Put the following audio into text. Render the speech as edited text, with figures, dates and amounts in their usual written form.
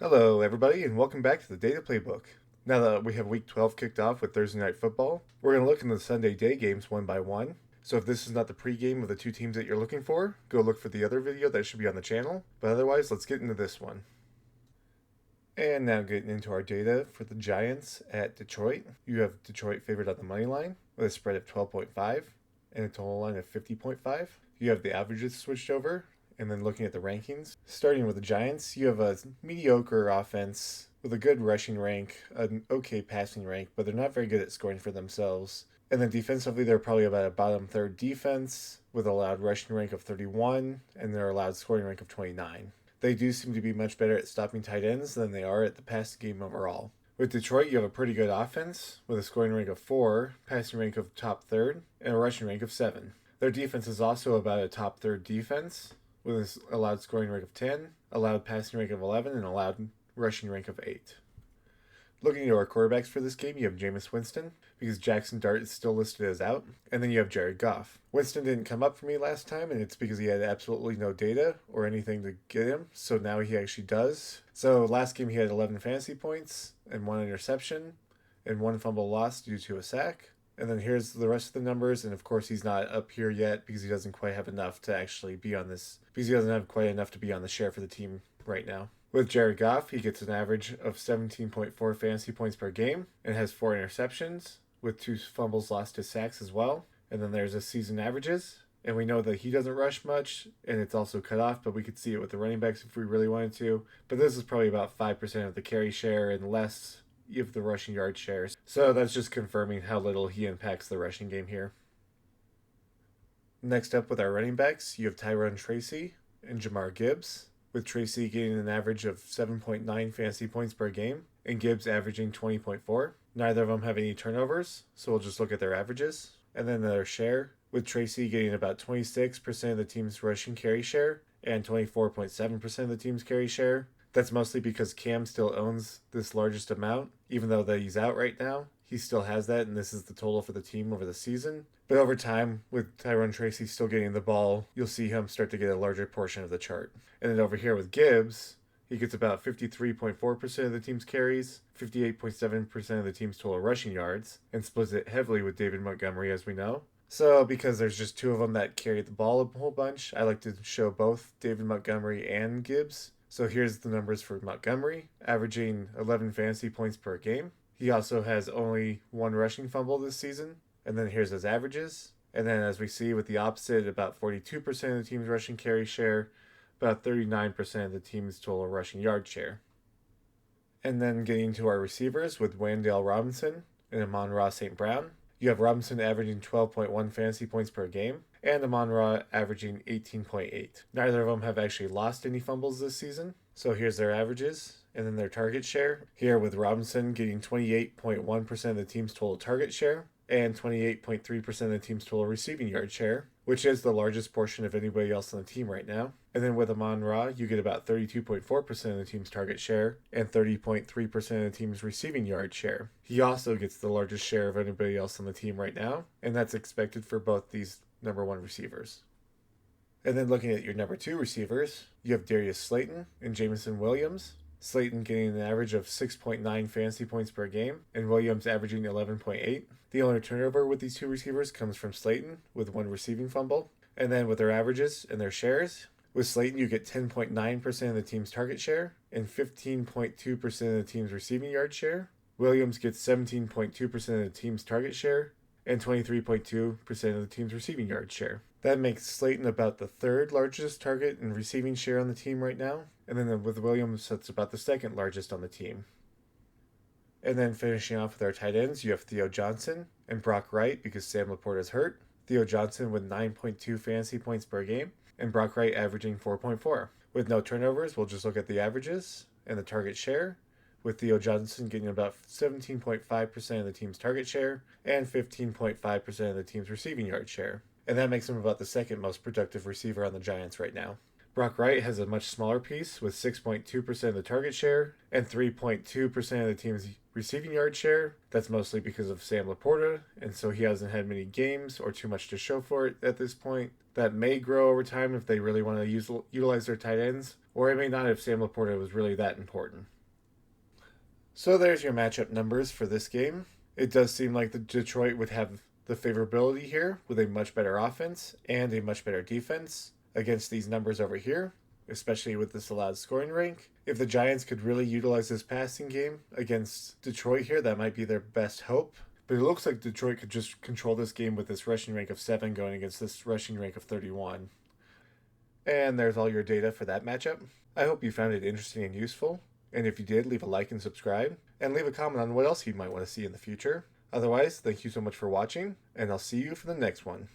Hello, everybody, and welcome back to the Data Playbook. Now that we have Week 12 kicked off with Thursday Night Football, we're going to look into the Sunday day games one by one. So if this is not the pregame of the two teams that you're looking for, go look for the other video that should be on the channel. But otherwise, let's get into this one. And now getting into our data for the Giants at Detroit. You have Detroit favored on the money line with a spread of 12.5 and a total line of 50.5. You have the averages switched over, and then looking at the rankings. Starting with the Giants, you have a mediocre offense with a good rushing rank, an okay passing rank, but they're not very good at scoring for themselves. And then defensively, they're probably about a bottom third defense with a allowed rushing rank of 31 and their allowed scoring rank of 29. They do seem to be much better at stopping tight ends than they are at the passing game overall. With Detroit, you have a pretty good offense with a scoring rank of 4, passing rank of top third, and a rushing rank of 7. Their defense is also about a top third defense with an allowed scoring rank of 10, allowed passing rank of 11, and allowed rushing rank of 8. Looking at our quarterbacks for this game, you have Jameis Winston, because Jackson Dart is still listed as out, and then you have Jared Goff. Winston didn't come up for me last time, and it's because he had absolutely no data or anything to get him, so now he actually does. So last game he had 11 fantasy points, and 1 interception, and 1 fumble lost due to a sack. And then here's the rest of the numbers, and of course he's not up here yet because he doesn't quite have enough to actually be on this, because he doesn't have quite enough to be on the share for the team right now. With Jared Goff, he gets an average of 17.4 fantasy points per game and has 4 interceptions, with 2 fumbles lost to sacks as well. And then there's the season averages, and we know that he doesn't rush much, and it's also cut off, but we could see it with the running backs if we really wanted to. But this is probably about 5% of the carry share and less of the rushing yard shares. So that's just confirming how little he impacts the rushing game here. Next up with our running backs, you have Tyrone Tracy and Jamar Gibbs, with Tracy getting an average of 7.9 fantasy points per game and Gibbs averaging 20.4. Neither of them have any turnovers, so we'll just look at their averages. And then their share, with Tracy getting about 26% of the team's rushing carry share and 24.7% of the team's carry share. That's mostly because Cam still owns this largest amount, even though that he's out right now. He still has that, and this is the total for the team over the season. But over time, with Tyrone Tracy still getting the ball, you'll see him start to get a larger portion of the chart. And then over here with Gibbs, he gets about 53.4% of the team's carries, 58.7% of the team's total rushing yards, and splits it heavily with David Montgomery, as we know. So because there's just 2 of them that carry the ball a whole bunch, I like to show both David Montgomery and Gibbs. So here's the numbers for Montgomery, averaging 11 fantasy points per game. He also has only 1 rushing fumble this season. And then here's his averages. And then as we see with the opposite, about 42% of the team's rushing carry share, about 39% of the team's total rushing yard share. And then getting to our receivers with Wandale Robinson and Amon-Ra St. Brown. You have Robinson averaging 12.1 fantasy points per game, and Amon-Ra averaging 18.8. Neither of them have actually lost any fumbles this season. So here's their averages, and then their target share. Here with Robinson getting 28.1% of the team's total target share, and 28.3% of the team's total receiving yard share, which is the largest portion of anybody else on the team right now. And then with Amon-Ra, you get about 32.4% of the team's target share and 30.3% of the team's receiving yard share. He also gets the largest share of anybody else on the team right now, and that's expected for both these number 1 receivers. And then looking at your number 2 receivers, you have Darius Slayton and Jameson Williams. Slayton getting an average of 6.9 fantasy points per game, and Williams averaging 11.8. The only turnover with these 2 receivers comes from Slayton, with 1 receiving fumble. And then with their averages and their shares, with Slayton you get 10.9% of the team's target share, and 15.2% of the team's receiving yard share. Williams gets 17.2% of the team's target share, and 23.2% of the team's receiving yard share. That makes Slayton about the 3rd largest target and receiving share on the team right now. And then with Williams, that's about the 2nd largest on the team. And then finishing off with our tight ends, you have Theo Johnson and Brock Wright because Sam Laporta is hurt. Theo Johnson with 9.2 fantasy points per game, and Brock Wright averaging 4.4. With no turnovers, we'll just look at the averages and the target share, with Theo Johnson getting about 17.5% of the team's target share and 15.5% of the team's receiving yard share. And that makes him about the 2nd most productive receiver on the Giants right now. Brock Wright has a much smaller piece with 6.2% of the target share and 3.2% of the team's receiving yard share. That's mostly because of Sam Laporta, and so he hasn't had many games or too much to show for it at this point. That may grow over time if they really want to utilize their tight ends, or it may not if Sam Laporta was really that important. So there's your matchup numbers for this game. It does seem like the Detroit would have the favorability here with a much better offense and a much better defense against these numbers over here, especially with this allowed scoring rank. If the Giants could really utilize this passing game against Detroit here, that might be their best hope. But it looks like Detroit could just control this game with this rushing rank of 7 going against this rushing rank of 31. And there's all your data for that matchup. I hope you found it interesting and useful. And if you did, leave a like and subscribe. And leave a comment on what else you might want to see in the future. Otherwise, thank you so much for watching, and I'll see you for the next one.